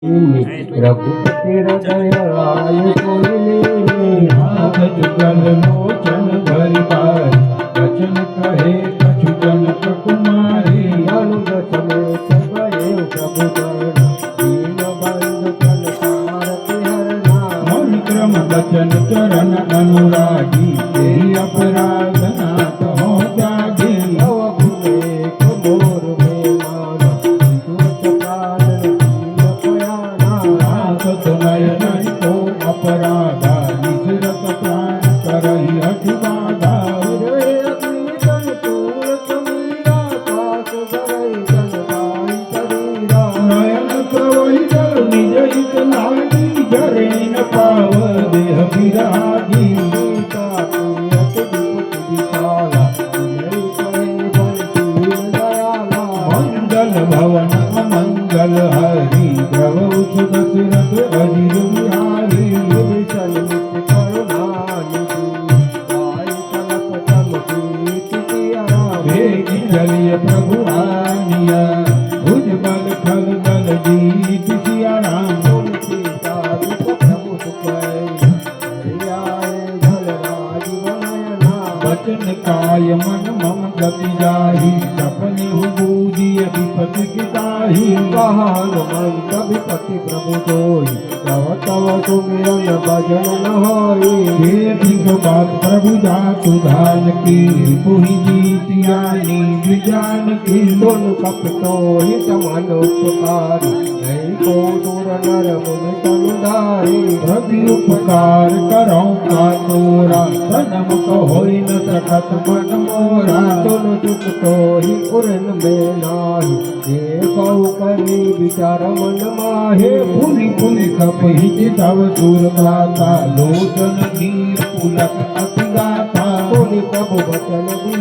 रघुपति हृदय कोइले हाथ जुगल लोचन भरि बारी वचन कहे कछु जनक कुमारी अनुज समेत गए प्रभु चरण दीन बंधु तन सारथि हरना मन क्रम वचन चरण अनुरागी तेहि अपराध नाथ हो त्यागी अवगुणे मोर में माना विदुत प्राण दीन पयाना रासत नयन को अपराधा निसरत प्राण करहि अति बाधा रे अग्नि तन तूल समीरा काश धरई जनदाई शरीरा नयन प्रवहि जल निज हित लागी जरे न पाव देह विरागी सीता प्रियत विपुत विशाला विनय कहे बंसी दयाला मंगल भवन अमंगल हरि प्रभु सुदशरथ अजिर बिहारी विभीषण नित्य करुणा निधि गाय तलक चमकी सिया राम भेगी जलिय प्रभु आनिया भुज बल खल बल जीत सिया राम तुम सीता दुख प्रभु सुखै हरियाए धल राज बनयना वचन काय मन मम गति जाहि सपने बूझी अधिपति किताहि कहा हनुमंत विपति प्रभु सोई तव तव सुमिरन भजन न होई हे ठीक बात प्रभु जातु धान की पुहि जीत आनी विजान की सुन कपटो ही समान उपकारी नहीं को दूर नर मुन समुदाई प्रति उपकार करो का तोरा सनम होई न सकत मन मोरा सुन दुख तो ही उरन में नाही ये कौ करी विचार मन माहे पुनि पुनि कप हित तव सुर गाता लोचन नीर पुलक अति गाता सुनि प्रभु वचन